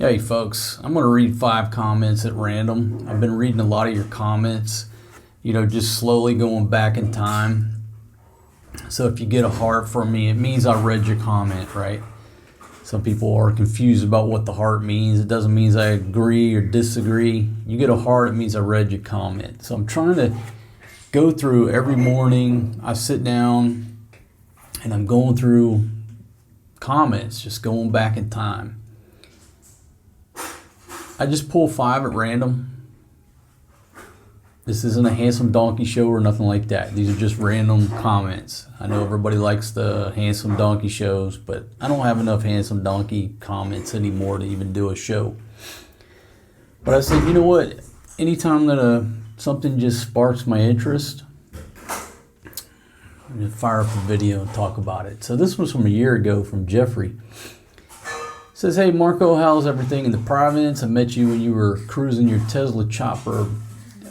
Hey folks, I'm going to read 5 comments at random. I've been reading a lot of your comments, just slowly going back in time. So if you get a heart from me, it means I read your comment, right? Some people are confused about what the heart means. It doesn't mean I agree or disagree. You get a heart, it means I read your comment. So I'm trying to go through every morning. I sit down and I'm going through comments, just going back in time. I just pull 5 at random. This isn't a Handsome Donkey show or nothing like that. These are just random comments. I know everybody likes the Handsome Donkey shows, but I don't have enough Handsome Donkey comments anymore to even do a show. But I said, you know what? Anytime that something just sparks my interest, I'm going to fire up a video and talk about it. So this was from a year ago from Jeffrey. Says, hey Marco, how's everything in the province? I met you when you were cruising your Tesla chopper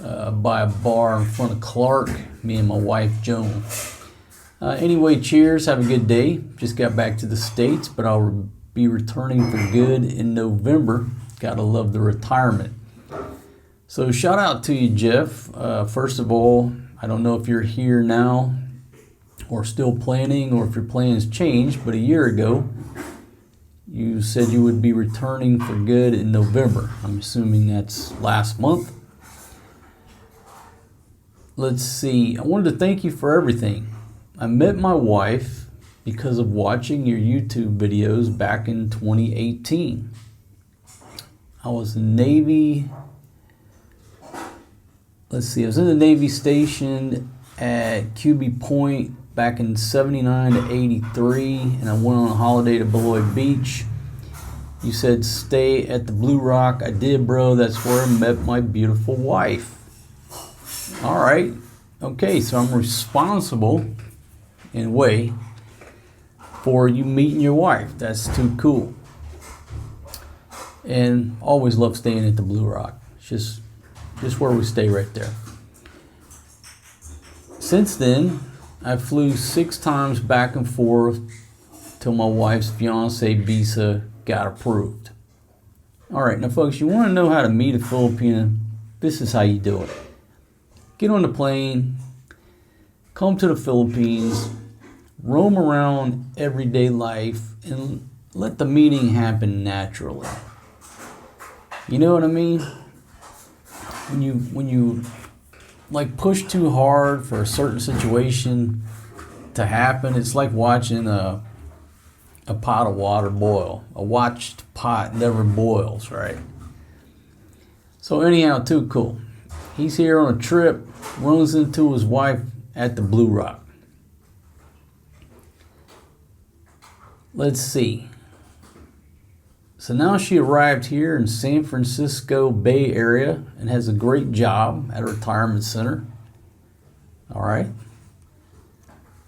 by a bar in front of Clark, me and my wife Joan. Anyway, cheers, have a good day. Just got back to the States, but I'll be returning for good in November. Gotta love the retirement. So shout out to you, Jeff. First of all, I don't know if you're here now or still planning, or if your plans changed, but a year ago you said you would be returning for good in November. I'm assuming that's last month. Let's see. I wanted to thank you for everything. I met my wife because of watching your YouTube videos back in 2018. I was in the Navy. I was in the Navy station at QB Point back in 79 to 83, and I went on a holiday to Beloit Beach. You said stay at the Blue Rock. I did, bro. That's where I met my beautiful wife. All right. Okay, so I'm responsible in a way for you meeting your wife. That's too cool. And always love staying at the Blue Rock. It's just where we stay right there. Since then, I flew 6 times back and forth till my wife's fiance visa got approved. All right, now folks, you want to know how to meet a Filipino? This is how you do it. Get on the plane, come to the Philippines, roam around everyday life, and let the meeting happen naturally. You know what I mean? When you like push too hard for a certain situation to happen, it's like watching a pot of water boil. A watched pot never boils, right? So anyhow, too cool. He's here on a trip, runs into his wife at the Blue Rock. Let's see. So now she arrived here in San Francisco Bay Area and has a great job at a retirement center. All right.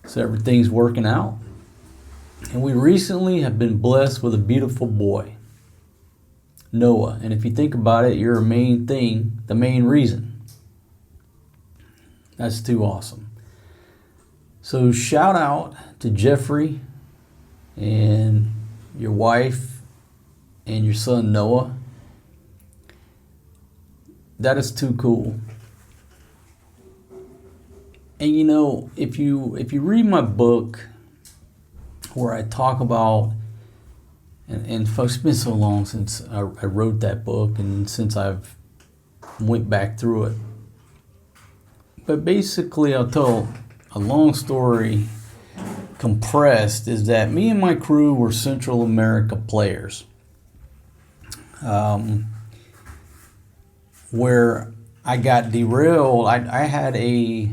So everything's working out. And we recently have been blessed with a beautiful boy, Noah. And if you think about it, you're the main reason. That's too awesome. So shout out to Jeffrey and your wife and your son Noah. That is too cool. And if you read my book where I talk about, and folks, it's been so long since I wrote that book and since I've went back through it. But basically, I'll tell a long story compressed, is that me and my crew were Central America players. Where I got derailed, I had a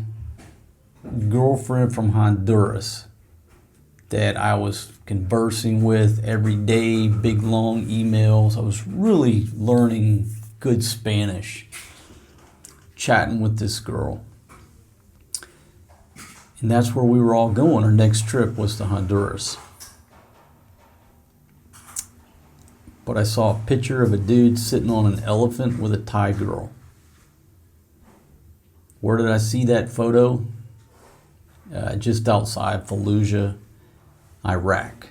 girlfriend from Honduras that I was conversing with every day, big long emails. I was really learning good Spanish, chatting with this girl. And that's where we were all going. Our next trip was to Honduras. But I saw a picture of a dude sitting on an elephant with a Thai girl. Where did I see that photo? Just outside Fallujah, Iraq.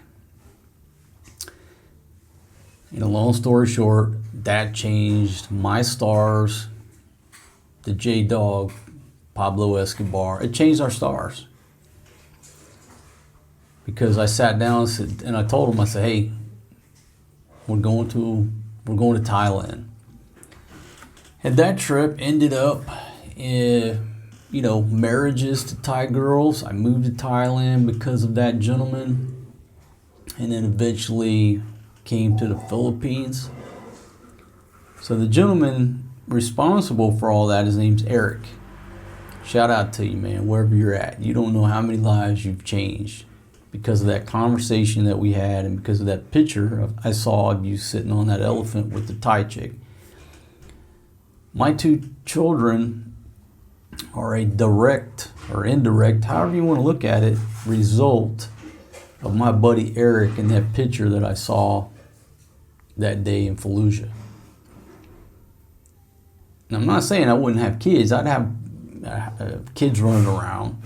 You know, long story short, that changed my stars, the J-Dog, Pablo Escobar. It changed our stars. Because I sat down and I told him, I said, hey, we're going to Thailand. And that trip ended up in, you know, marriages to Thai girls. I moved to Thailand because of that gentleman, and then eventually came to the Philippines. So the gentleman responsible for all that, his name's Eric. Shout out to you, man, wherever you're at. You don't know how many lives you've changed because of that conversation that we had, and because of that picture I saw of you sitting on that elephant with the Thai chick. My two children are a direct or indirect, however you want to look at it, result of my buddy Eric and that picture that I saw that day in Fallujah. And I'm not saying I wouldn't have kids. I'd have kids running around,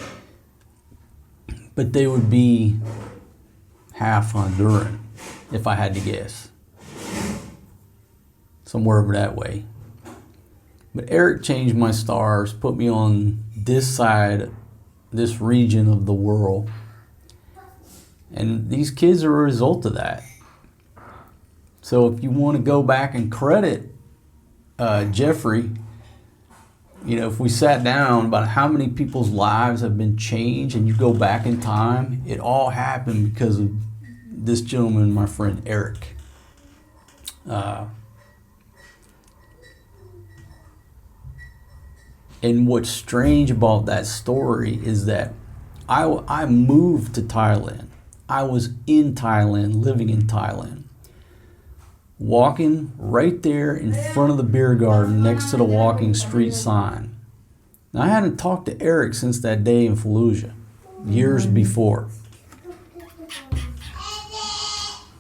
but they would be half Honduran, if I had to guess. Somewhere over that way. But Eric changed my stars, put me on this side, this region of the world. And these kids are a result of that. So if you want to go back and credit Jeffrey, you know, if we sat down about how many people's lives have been changed and you go back in time, it all happened because of this gentleman, my friend Eric. And what's strange about that story is that I moved to Thailand. I was in Thailand, living in Thailand, walking right there in front of the beer garden next to the walking street sign. Now, I hadn't talked to Eric since that day in Fallujah, years before.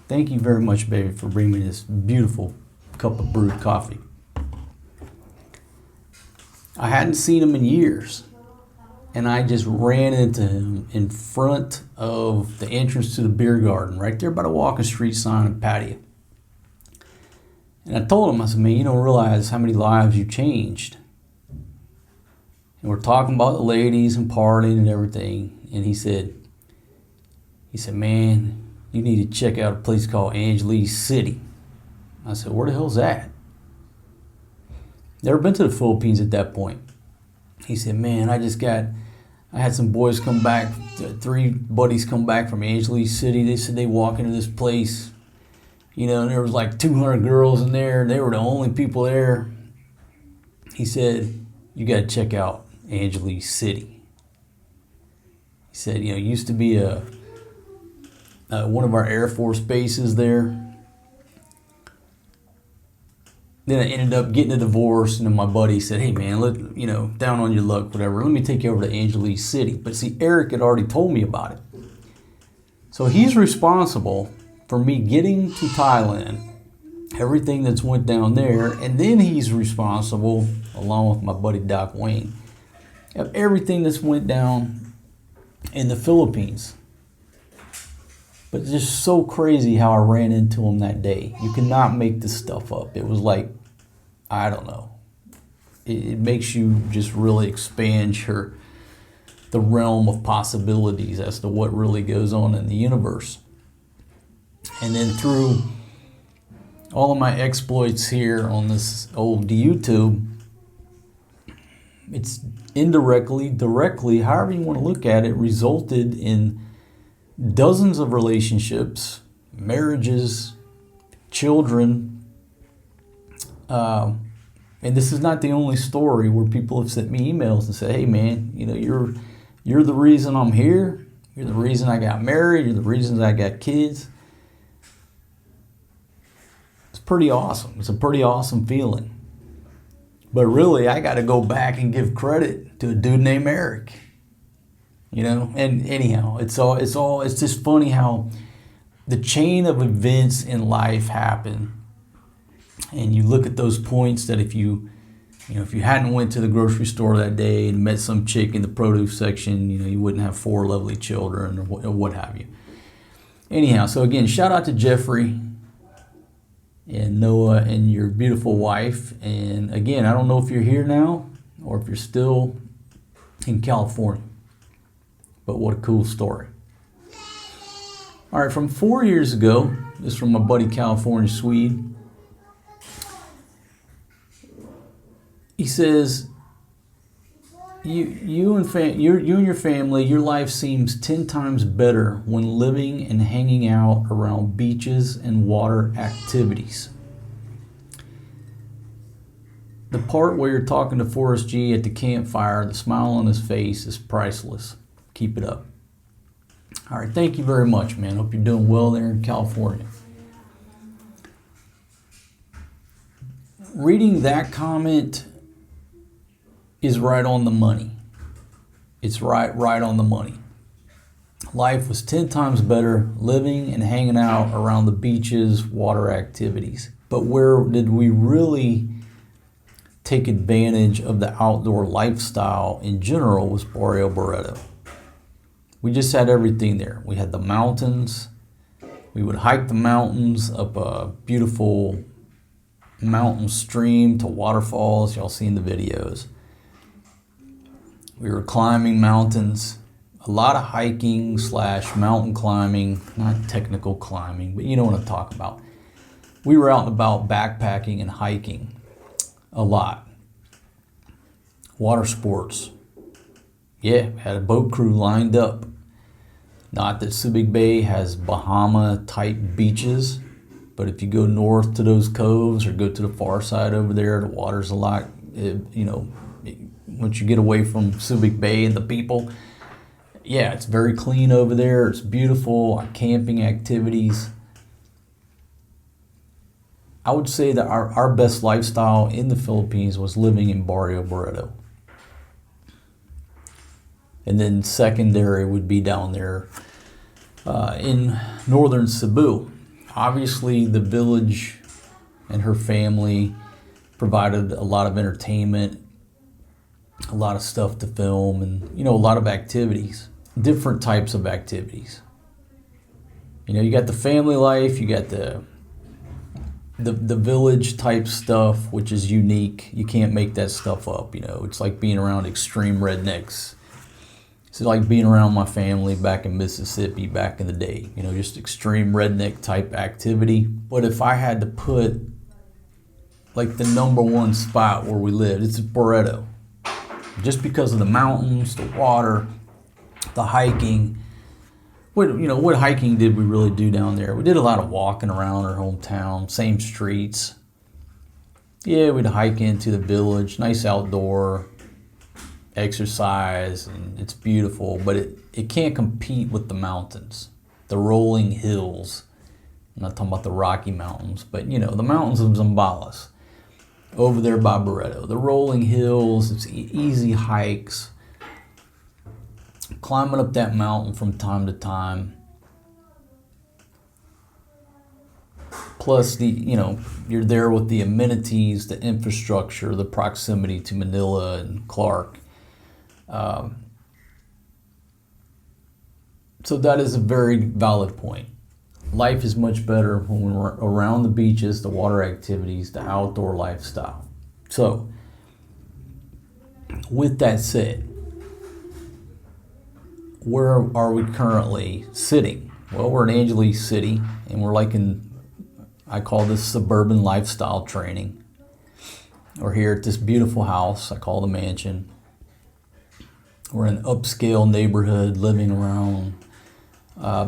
Thank you very much, baby, for bringing me this beautiful cup of brewed coffee. I hadn't seen him in years, and I just ran into him in front of the entrance to the beer garden, right there by the walking street sign and patio. And I told him, I said, man, you don't realize how many lives you changed. And we're talking about the ladies and partying and everything. And he said, man, you need to check out a place called Angeles City. I said, where the hell's that? Never been to the Philippines at that point. He said, man, I had some boys come back, 3 buddies come back from Angeles City. They said they walk into this place, you know, and there was like 200 girls in there. They were the only people there. He said, you got to check out Angeles City. He said, you know, it used to be one of our Air Force bases there. Then I ended up getting a divorce, and then my buddy said, hey, man, you know, down on your luck, whatever, let me take you over to Angeles City. But see, Eric had already told me about it. So he's responsible for me getting to Thailand, everything that's went down there, and then he's responsible, along with my buddy Doc Wayne, of everything that's went down in the Philippines. But it's just so crazy how I ran into him that day. You cannot make this stuff up. It was like, I don't know. It makes you just really expand the realm of possibilities as to what really goes on in the universe. And then through all of my exploits here on this old YouTube, it's indirectly, directly, however you want to look at it, resulted in dozens of relationships, marriages, children, and this is not the only story where people have sent me emails and said, hey man, you know, you're the reason I'm here, you're the reason I got married, you're the reason I got kids. It's pretty awesome. It's a pretty awesome feeling. But really, I got to go back and give credit to a dude named Eric. You know, and anyhow, it's just funny how the chain of events in life happen. And you look at those points that if you hadn't went to the grocery store that day and met some chick in the produce section, you know, you wouldn't have 4 lovely children or what have you. Anyhow, so again, shout out to Jeffrey. and Noah and your beautiful wife. And again, I don't know if you're here now or if you're still in California, but what a cool story. All right, from 4 years ago, this is from my buddy California Swede. He says, you and your family, your life seems 10 times better when living and hanging out around beaches and water activities. The part where you're talking to Forrest G at the campfire, the smile on his face is priceless. Keep it up. All right, thank you very much, man. Hope you're doing well there in California. Reading that comment is right on the money. It's right on the money. Life was 10 times better living and hanging out around the beaches, water activities. But where did we really take advantage of the outdoor lifestyle in general was Barrio Barreto. We just had everything there. We had the mountains. We would hike the mountains up a beautiful mountain stream to waterfalls. Y'all seen the videos. We were climbing mountains, a lot of hiking / mountain climbing, not technical climbing, but you know what I'm talking about. We were out and about backpacking and hiking a lot. Water sports. Yeah, had a boat crew lined up. Not that Subic Bay has Bahama type beaches, but if you go north to those coves or go to the far side over there, the water's a lot, once you get away from Subic Bay and the people, yeah, it's very clean over there. It's beautiful. Camping activities. I would say that our best lifestyle in the Philippines was living in Barrio Barreto. And then secondary would be down there in northern Cebu. Obviously, the village and her family provided a lot of entertainment, a lot of stuff to film, and a lot of activities, different types of activities. You got the family life, you got the village type stuff, which is unique. You can't make that stuff up. It's like being around extreme rednecks. It's like being around my family back in Mississippi back in the day. Just extreme redneck type activity. But if I had to put like the number one spot where we lived, it's Barreto. Just because of the mountains, the water, the hiking. What hiking did we really do down there? We did a lot of walking around our hometown, same streets. Yeah, we'd hike into the village, nice outdoor exercise, and it's beautiful, but it can't compete with the mountains, the rolling hills. I'm not talking about the Rocky Mountains, but the mountains of Zambales. Over there by Barreto, the rolling hills, it's easy hikes, climbing up that mountain from time to time. Plus you're there with the amenities, the infrastructure, the proximity to Manila and Clark. So that is a very valid point. Life is much better when we're around the beaches, the water activities, the outdoor lifestyle. So, with that said, where are we currently sitting? Well, we're in Angeles City, and we're I call this suburban lifestyle training. We're here at this beautiful house I call the mansion. We're in an upscale neighborhood living around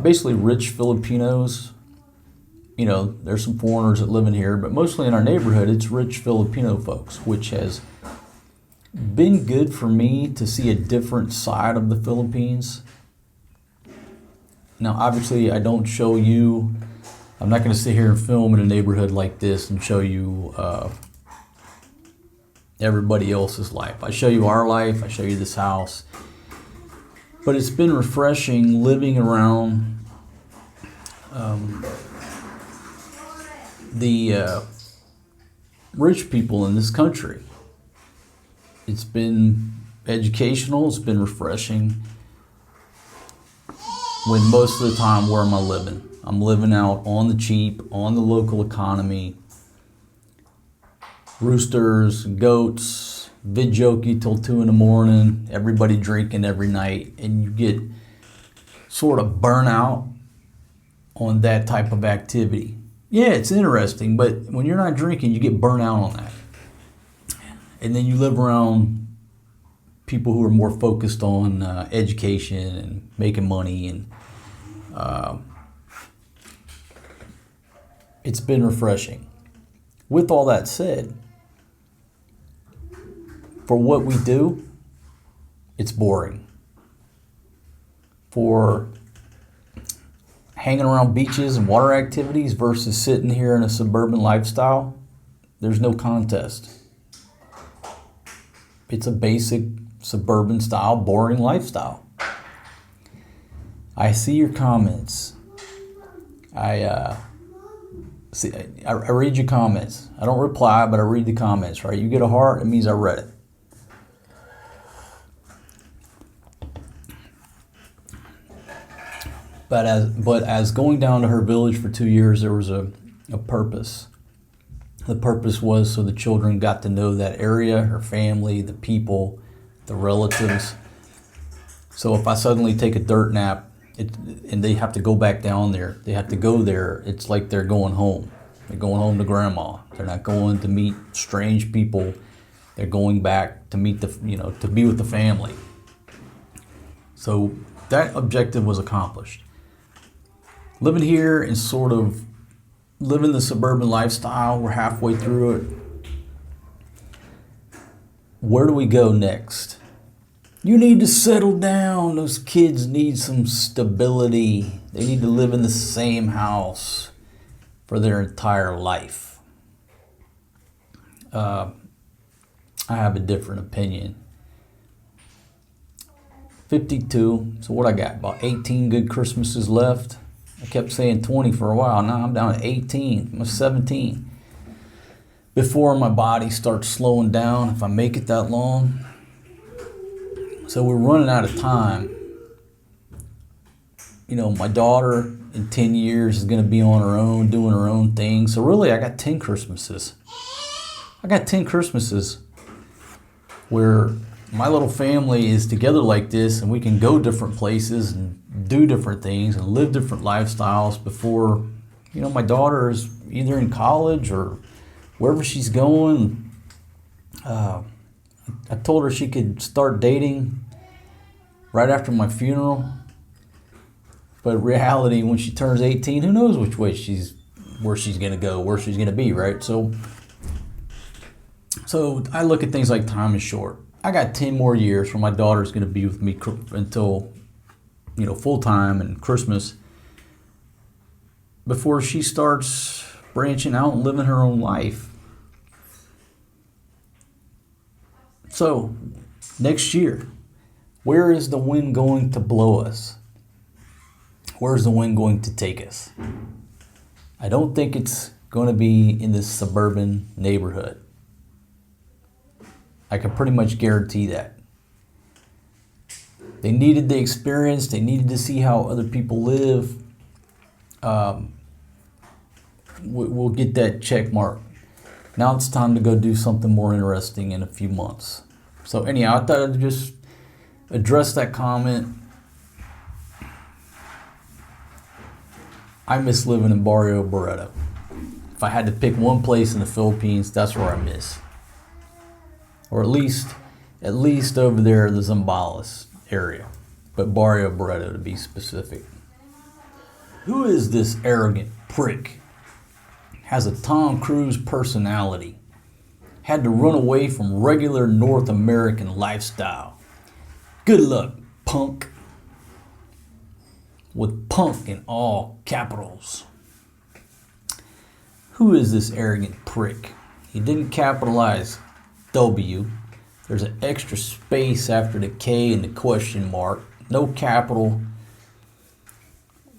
basically rich Filipinos. There's some foreigners that live in here, but mostly in our neighborhood, it's rich Filipino folks, which has been good for me to see a different side of the Philippines. Now, obviously, I don't show you, I'm not going to sit here and film in a neighborhood like this and show you everybody else's life. I show you our life, I show you this house. But it's been refreshing living around the rich people in this country. It's been educational, it's been refreshing. When most of the time, where am I living? I'm living out on the cheap, on the local economy, roosters, goats, vid jokey till 2 in the morning, everybody drinking every night, and you get sort of burnout on that type of activity. Yeah, it's interesting, but when you're not drinking, you get burnt out on that. And then you live around people who are more focused on education and making money, and it's been refreshing. With all that said, for what we do, it's boring. For hanging around beaches and water activities versus sitting here in a suburban lifestyle, there's no contest. It's a basic suburban style, boring lifestyle. I see your comments. I read your comments. I don't reply, but I read the comments, right? You get a heart, it means I read it. But as going down to her village for 2 years, there was a purpose. The purpose was so the children got to know that area, her family, the people, the relatives. So if I suddenly take a dirt nap, and they have to go back down there, they have to go there, it's like they're going home. They're going home to grandma. They're not going to meet strange people. They're going back to meet to be with the family. So that objective was accomplished. Living here and sort of living the suburban lifestyle, we're halfway through it. Where do we go next? You need to settle down. Those kids need some stability. They need to live in the same house for their entire life. I have a different opinion. 52, so what I got? About 18 good Christmases left. I kept saying 20 for a while. Now I'm down to 18, I'm 17. Before my body starts slowing down, if I make it that long. So we're running out of time. My daughter in 10 years is going to be on her own, doing her own thing. So really, I got 10 Christmases. I got 10 Christmases where my little family is together like this, and we can go different places and do different things and live different lifestyles before, my daughter is either in college or wherever she's going. I told her she could start dating right after my funeral. But in reality, when she turns 18, who knows which way where she's going to go, where she's going to be, right? So I look at things like time is short. I got 10 more years where my daughter's going to be with me until, full time and Christmas, before she starts branching out and living her own life. So, next year, where is the wind going to blow us? Where's the wind going to take us? I don't think it's going to be in this suburban neighborhood. I can pretty much guarantee that. They needed the experience. They needed to see how other people live. We'll get that check mark. Now it's time to go do something more interesting in a few months. So anyhow, I thought I'd just address that comment. I miss living in Barrio Barreto. If I had to pick one place in the Philippines, that's where I miss. Or at least over there, the Zambales area. But Barrio Barreto to be specific. Who is this arrogant prick? Has a Tom Cruise personality. Had to run away from regular North American lifestyle. Good luck, punk. With punk in all capitals. Who is this arrogant prick? He didn't capitalize W. There's an extra space after the K and the question mark. No capital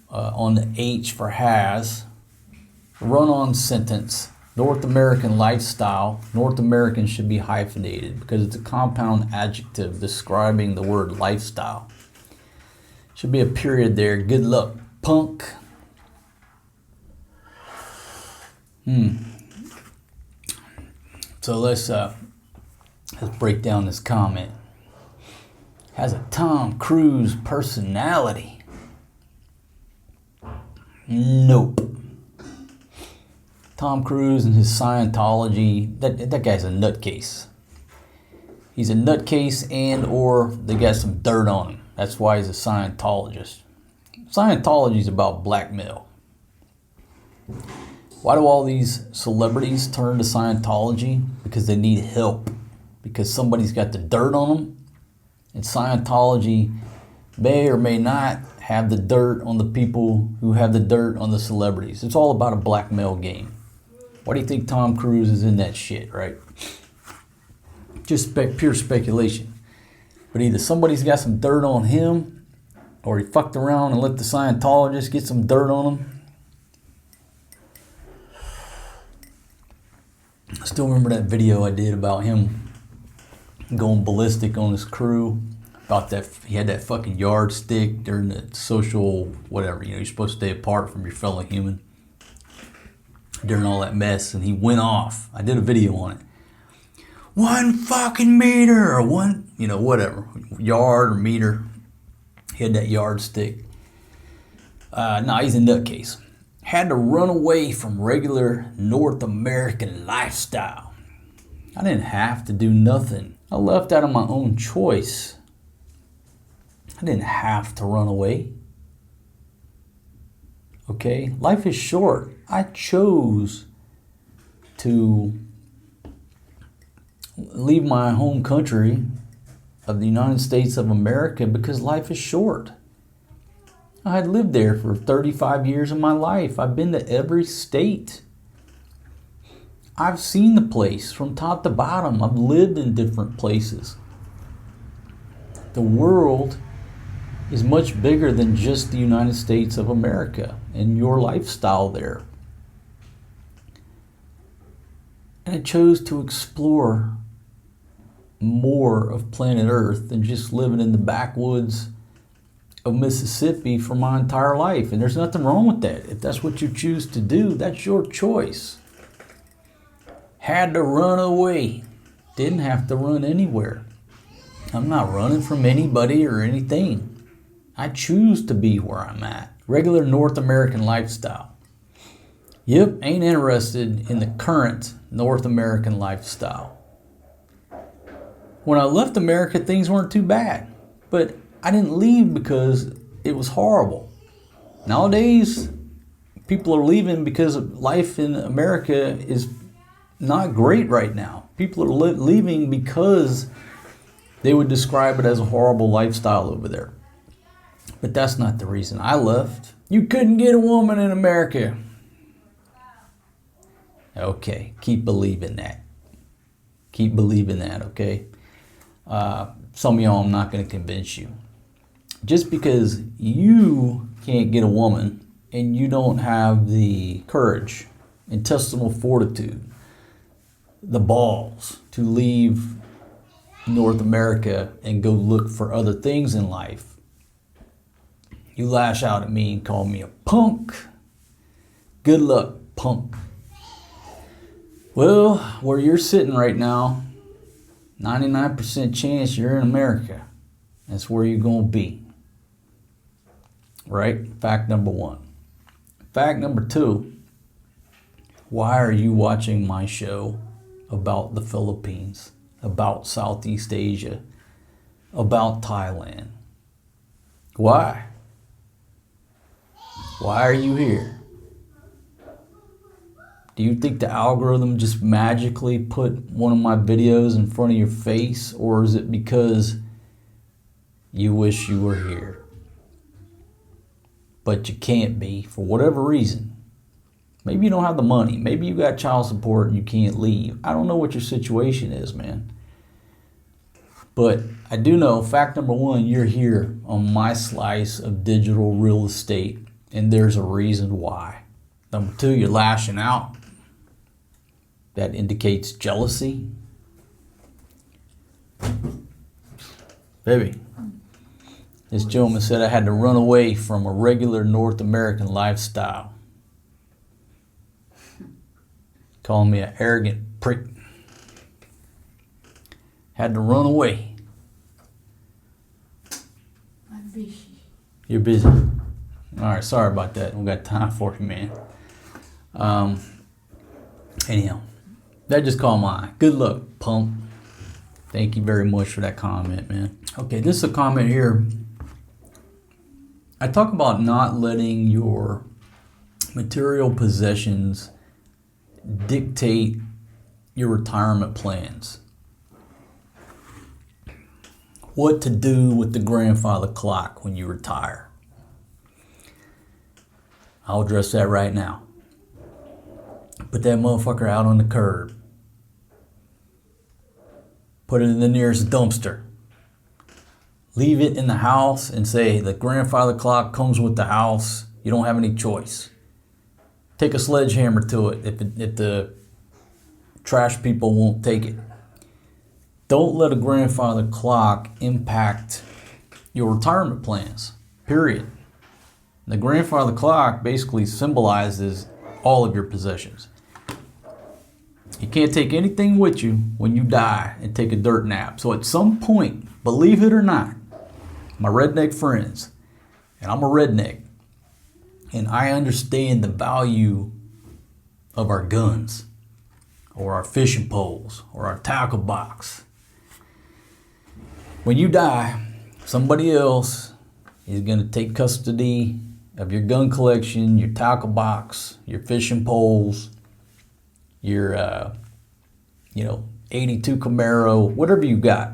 on the H for has. Run-on sentence. North American lifestyle. North American should be hyphenated because it's a compound adjective describing the word lifestyle. Should be a period there. Good luck, punk. So let's break down this comment. Has a Tom Cruise personality? Nope. Tom Cruise and his Scientology, that guy's a nutcase. He's a nutcase, and or they got some dirt on him. That's why he's a Scientologist. Scientology is about blackmail. Why do all these celebrities turn to Scientology? Because they need help. Because somebody's got the dirt on them. And Scientology may or may not have the dirt on the people who have the dirt on the celebrities. It's all about a blackmail game. Why do you think Tom Cruise is in that shit, right? Just pure speculation. But either somebody's got some dirt on him, or he fucked around and let the Scientologists get some dirt on him. I still remember that video I did about him going ballistic on his crew. About that, he had that fucking yardstick during the social whatever. You know, you're supposed to stay apart from your fellow human during all that mess, and he went off. I did a video on it. 1 fucking meter, or one, you know, whatever, yard or meter. He had that yardstick. No, he's a nutcase. Had to run away from regular North American lifestyle. I didn't have to do nothing. I left out of my own choice. I didn't have to run away. Okay? Life is short. I chose to leave my home country of the United States of America because life is short. I had lived there for 35 years of my life. I've been to every state. I've seen the place from top to bottom. I've lived in different places. The world is much bigger than just the United States of America and your lifestyle there. And I chose to explore more of planet Earth than just living in the backwoods of Mississippi for my entire life. And there's nothing wrong with that. If that's what you choose to do, that's your choice. Had to run away. Didn't have to run anywhere. I'm not running from anybody or anything. I choose to be where I'm at. Regular North American lifestyle. Yep, ain't interested in the current North American lifestyle. When I left America, things weren't too bad. But I didn't leave because it was horrible. Nowadays, people are leaving because life in America is not great right now. People are leaving because they would describe it as a horrible lifestyle over there. But that's not the reason I left. You couldn't get a woman in America. Okay, keep believing that. Keep believing that, okay? Some of y'all, I'm not going to convince you. Just because you can't get a woman and you don't have the courage, intestinal fortitude, the balls to leave North America and go look for other things in life, you lash out at me and call me a punk. Good luck, punk. Well, where you're sitting right now, 99% chance you're in America. That's where you're going to be. Right? Fact number one. Fact number two. Why are you watching my show about the Philippines, about Southeast Asia, about Thailand? Why? Why are you here? Do you think the algorithm just magically put one of my videos in front of your face, or is it because you wish you were here? But you can't be for whatever reason. Maybe you don't have the money. Maybe you got child support and you can't leave. I don't know what your situation is, man. But I do know, fact number one, you're here on my slice of digital real estate, and there's a reason why. Number two, you're lashing out. That indicates jealousy. Baby, this gentleman said I had to run away from a regular North American lifestyle. Calling me an arrogant prick. Had to run away. I'm busy. You're busy. All right, sorry about that. We got time for you, man. Anyhow, that just caught my eye. Good luck, pump. Thank you very much for that comment, man. Okay, this is a comment here. I talk about not letting your material possessions dictate your retirement plans. What to do with the grandfather clock when you retire. I'll address that right now. Put that motherfucker out on the curb. Put it in the nearest dumpster. Leave it in the house and say the grandfather clock comes with the house. You don't have any choice. Take a sledgehammer to it if the trash people won't take it. Don't let a grandfather clock impact your retirement plans, period. The grandfather clock basically symbolizes all of your possessions. You can't take anything with you when you die and take a dirt nap. So at some point, believe it or not, my redneck friends, and I'm a redneck, and I understand the value of our guns, or our fishing poles, or our tackle box. When you die, somebody else is going to take custody of your gun collection, your tackle box, your fishing poles, your 82 Camaro, whatever you got.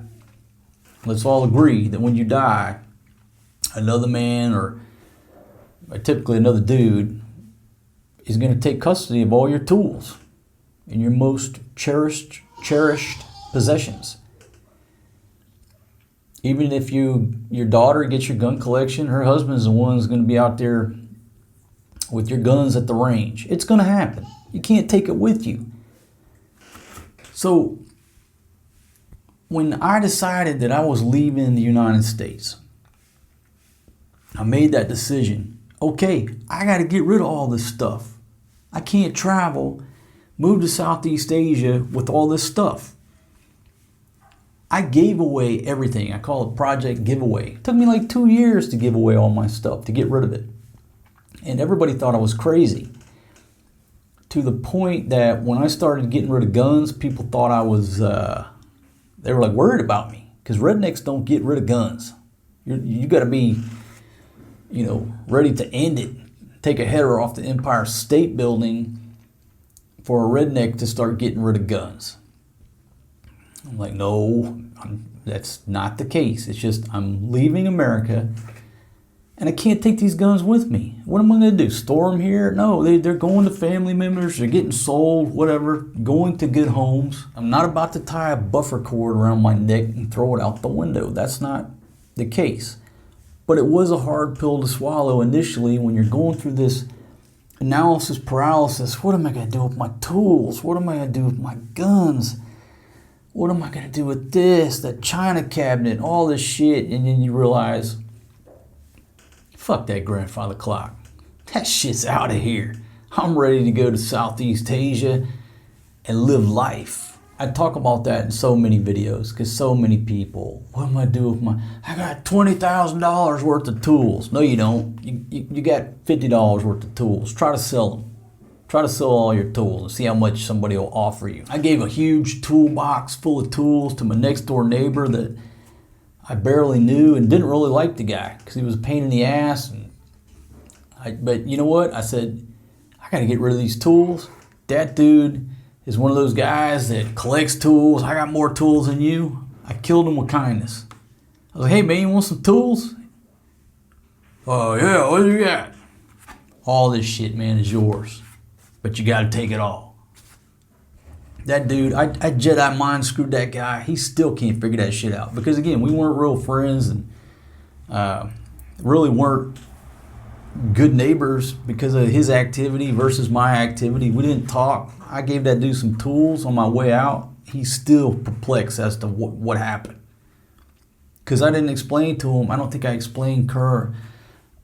Let's all agree that when you die, another man or typically another dude is going to take custody of all your tools and your most cherished possessions. Even if your daughter gets your gun collection, her husband's the one who's going to be out there with your guns at the range. It's going to happen. You can't take it with you. So when I decided that I was leaving the United States, I made that decision. Okay, I got to get rid of all this stuff. I can't travel, move to Southeast Asia with all this stuff. I gave away everything. I call it Project Giveaway. It took me like 2 years to give away all my stuff, to get rid of it. And everybody thought I was crazy. To the point that when I started getting rid of guns, people thought I was, they were like worried about me. Because rednecks don't get rid of guns. You got to be, ready to end it. Take a header off the Empire State Building for a redneck to start getting rid of guns. I'm like, no, that's not the case. It's just I'm leaving America and I can't take these guns with me. What am I going to do? Store them here? No, they're going to family members. They're getting sold, whatever, going to good homes. I'm not about to tie a buffer cord around my neck and throw it out the window. That's not the case. But it was a hard pill to swallow initially when you're going through this analysis paralysis. What am I going to do with my tools? What am I going to do with my guns? What am I going to do with this, that china cabinet, all this shit? And then you realize, fuck that grandfather clock. That shit's out of here. I'm ready to go to Southeast Asia and live life. I talk about that in so many videos because so many people, what am I doing with I got $20,000 worth of tools. No, you don't. You got $50 worth of tools. Try to sell them. Try to sell all your tools and see how much somebody will offer you. I gave a huge toolbox full of tools to my next door neighbor that I barely knew and didn't really like the guy because he was a pain in the ass. But you know what? I said, I got to get rid of these tools. That dude is one of those guys that collects tools. I got more tools than you. I killed him with kindness. I was like, hey man, you want some tools? Oh yeah, what do you got? All this shit, man, is yours. But you got to take it all. That dude, I Jedi mind screwed that guy. He still can't figure that shit out. Because again, we weren't real friends and really weren't good neighbors because of his activity versus my activity. We didn't talk. I gave that dude some tools on my way out. He's still perplexed as to what happened. Because I didn't explain to him. I don't think I explained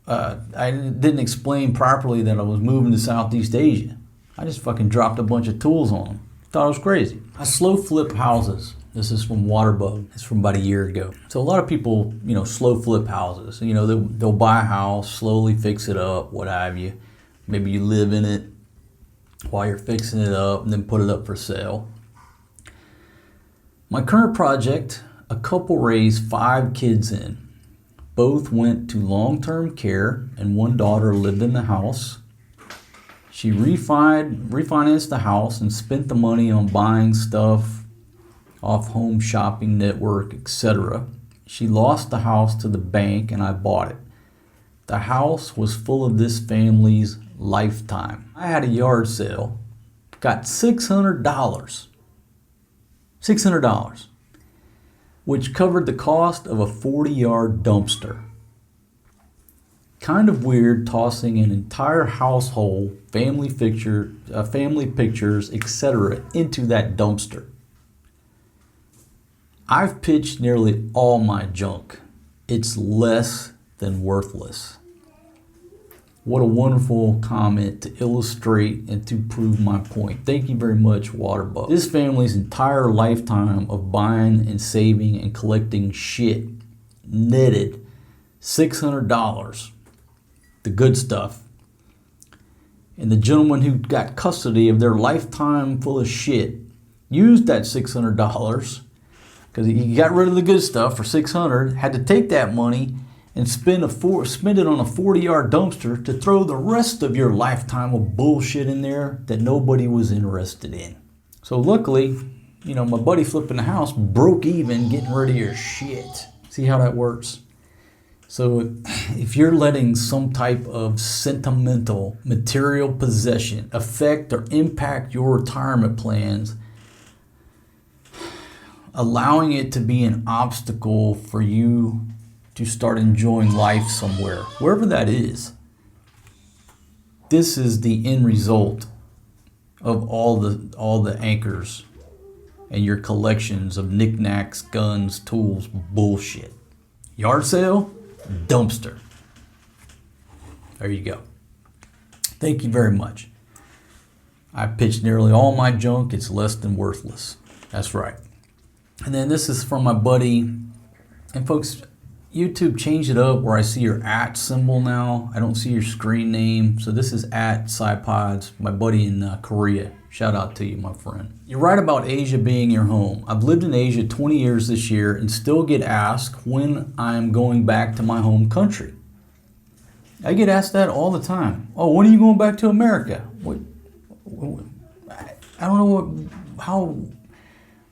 I didn't explain properly that I was moving to Southeast Asia. I just fucking dropped a bunch of tools on him. Thought I was crazy. I slow flip houses This is from Waterbug. It's from about a year ago. So a lot of people, slow flip houses. They'll buy a house, slowly fix it up, what have you. Maybe you live in it while you're fixing it up and then put it up for sale. My current project, a couple raised 5 kids in. Both went to long-term care and one daughter lived in the house. She refinanced the house and spent the money on buying stuff off Home Shopping Network, etc. She lost the house to the bank and I bought it. The house was full of this family's lifetime. I had a yard sale, got $600, which covered the cost of a 40-yard dumpster. Kind of weird tossing an entire household, family pictures, etc. into that dumpster. I've pitched nearly all my junk. It's less than worthless. What a wonderful comment to illustrate and to prove my point. Thank you very much, Waterbug. This family's entire lifetime of buying and saving and collecting shit netted $600. The good stuff. And the gentleman who got custody of their lifetime full of shit used that $600 because he got rid of the good stuff for $600, had to take that money and spend it on a 40-yard dumpster to throw the rest of your lifetime of bullshit in there that nobody was interested in. So luckily, my buddy flipping the house broke even getting rid of your shit. See how that works? So if you're letting some type of sentimental material possession affect or impact your retirement plans, allowing it to be an obstacle for you to start enjoying life somewhere, wherever that is. This is the end result of all the anchors and your collections of knickknacks, guns, tools, bullshit. Yard sale, dumpster. There you go. Thank you very much. I pitched nearly all my junk. It's less than worthless. That's right. And then this is from my buddy. And folks, YouTube changed it up where I see your @ symbol now. I don't see your screen name. So this is @SciPods, my buddy in Korea. Shout out to you, my friend. You're right about Asia being your home. I've lived in Asia 20 years this year and still get asked when I'm going back to my home country. I get asked that all the time. Oh, when are you going back to America? I don't know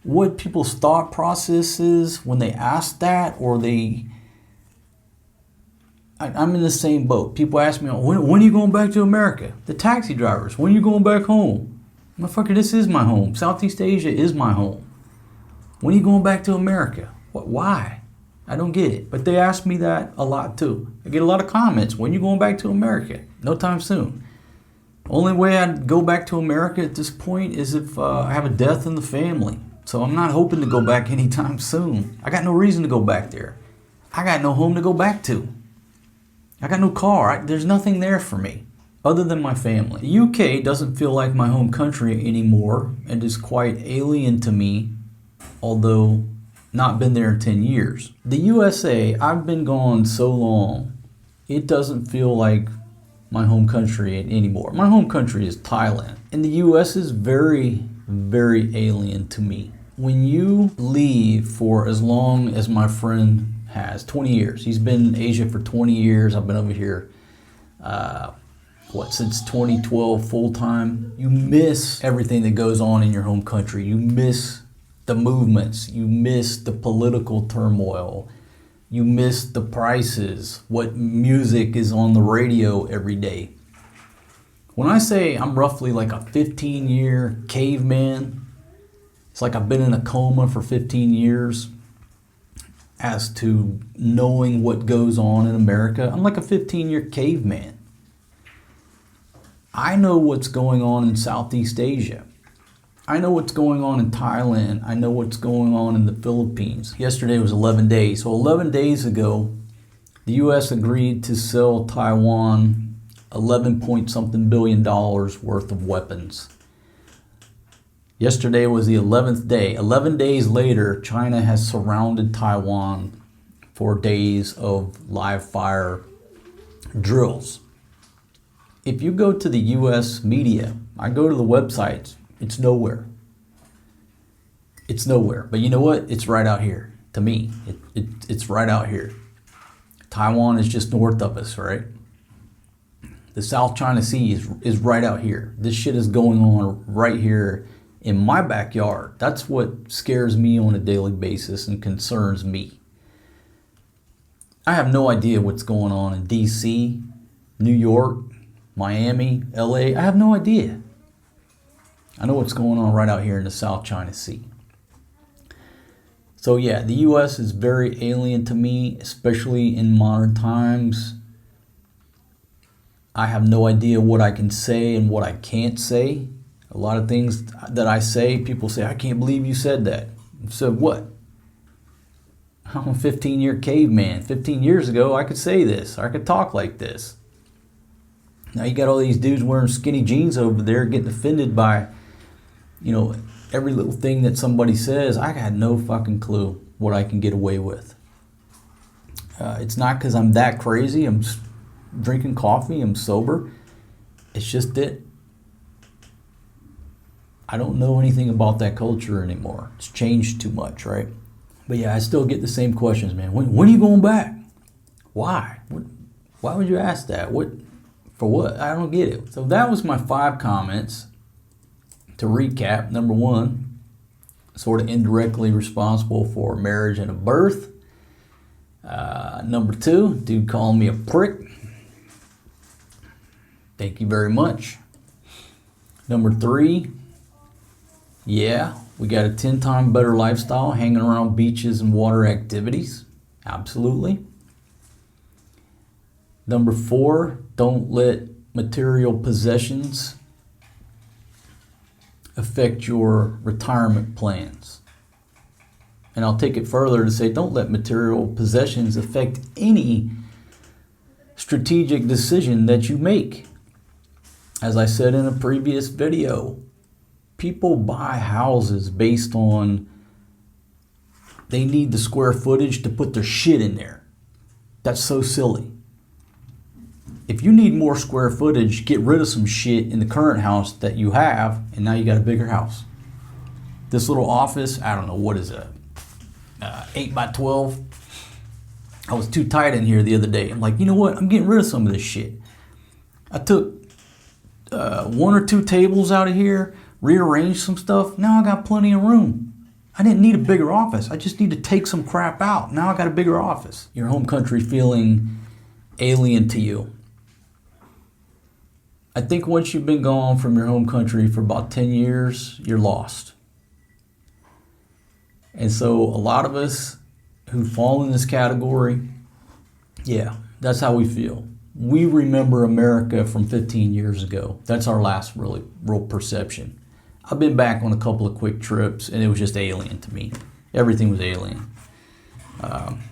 what people's thought process is when they ask that, or I'm in the same boat. People ask me, when are you going back to America? The taxi drivers, when are you going back home? Motherfucker, this is my home. Southeast Asia is my home. When are you going back to America? Why? I don't get it. But they ask me that a lot too. I get a lot of comments. When are you going back to America? No time soon. Only way I'd go back to America at this point is if I have a death in the family. So I'm not hoping to go back anytime soon. I got no reason to go back there. I got no home to go back to. I got no car. There's nothing there for me other than my family. The UK doesn't feel like my home country anymore and is quite alien to me, although not been there in 10 years. The USA, I've been gone so long, it doesn't feel like my home country anymore. My home country is Thailand, and the US is very, very alien to me. When you leave for as long as my friend has, 20 years. He's been in Asia for 20 years. I've been over here, since 2012 full time. You miss everything that goes on in your home country. You miss the movements. You miss the political turmoil. You miss the prices, what music is on the radio every day. When I say I'm roughly like a 15-year caveman, it's like I've been in a coma for 15 years as to knowing what goes on in America. I'm like a 15-year caveman. I know what's going on in Southeast Asia. I know what's going on in Thailand. I know what's going on in the Philippines. Yesterday was 11 days. So 11 days ago, the U.S. agreed to sell Taiwan 11 point something billion worth of weapons. Yesterday was the 11th day. 11 days later, China has surrounded Taiwan for days of live fire drills. If you go to the US media, I go to the websites, it's nowhere. It's nowhere. But you know what? It's right out here. To me, it's right out here. Taiwan is just north of us, right? The South China Sea is right out here. This shit is going on right here in my backyard. That's what scares me on a daily basis and concerns me. I have no idea what's going on in DC, New York, Miami, LA. I have no idea. I know what's going on right out here in the South China Sea. So yeah, the US is very alien to me, especially in modern times. I have no idea what I can say and what I can't say. A lot of things that I say, people say, I can't believe you said that. So what? I'm a 15-year caveman. 15 years ago, I could say this. I could talk like this. Now you got all these dudes wearing skinny jeans over there getting offended by, every little thing that somebody says. I got no fucking clue what I can get away with. It's not because I'm that crazy. I'm drinking coffee. I'm sober. It's just that I don't know anything about that culture anymore. It's changed too much, right? But yeah, I still get the same questions, man. When are you going back? Why? Why would you ask that? For what? I don't get it. So that was my 5 comments. To recap, number 1, sort of indirectly responsible for marriage and a birth. Number 2, dude calling me a prick. Thank you very much. Number 3, yeah, we got a 10 times better lifestyle hanging around beaches and water activities. Absolutely. Number 4, don't let material possessions affect your retirement plans. And I'll take it further to say, don't let material possessions affect any strategic decision that you make. As I said in a previous video, people buy houses based on they need the square footage to put their shit in there. That's so silly. If you need more square footage, get rid of some shit in the current house that you have, and now you got a bigger house. This little office, I don't know, what is it? 8 by 12. I was too tight in here the other day. I'm like, you know what? I'm getting rid of some of this shit. I took 1 or 2 tables out of here, rearranged some stuff. Now I got plenty of room. I didn't need a bigger office. I just need to take some crap out. Now I got a bigger office. Your home country feeling alien to you. I think once you've been gone from your home country for about 10 years, you're lost. And so a lot of us who fall in this category, yeah, that's how we feel. We remember America from 15 years ago. That's our last real perception. I've been back on a couple of quick trips, and it was just alien to me. Everything was alien.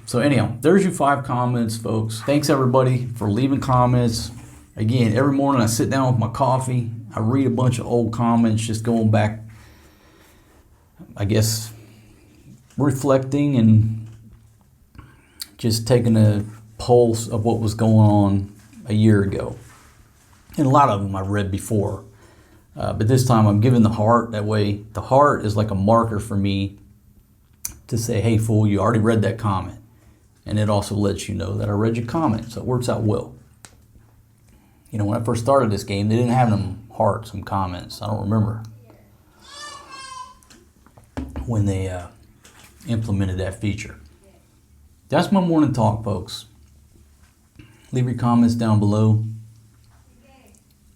So anyhow, there's your 5 comments, folks. Thanks, everybody, for leaving comments. Again, every morning I sit down with my coffee. I read a bunch of old comments, just going back, I guess, reflecting and just taking a pulse of what was going on a year ago. And a lot of them I read before. But this time I'm giving the heart. That way, the heart is like a marker for me to say, hey, fool, you already read that comment. And it also lets you know that I read your comment. So it works out well. When I first started this game, they didn't have them hearts, some comments. I don't remember when they implemented that feature. That's my morning talk, folks. Leave your comments down below.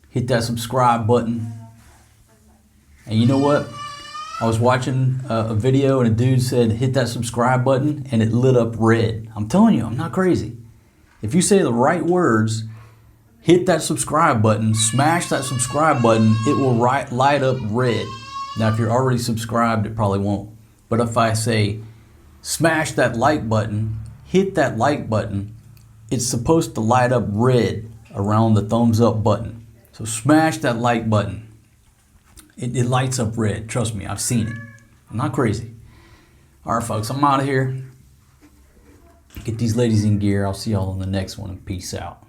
Hit that subscribe button. And you know what? I was watching a video and a dude said, hit that subscribe button, and it lit up red. I'm telling you, I'm not crazy. If you say the right words, hit that subscribe button, smash that subscribe button, it will light up red. Now, if you're already subscribed, it probably won't. But if I say, smash that like button, hit that like button, it's supposed to light up red around the thumbs up button. So smash that like button. It lights up red. Trust me, I've seen it. I'm not crazy. All right, folks, I'm out of here. Get these ladies in gear. I'll see y'all on the next one. Peace out.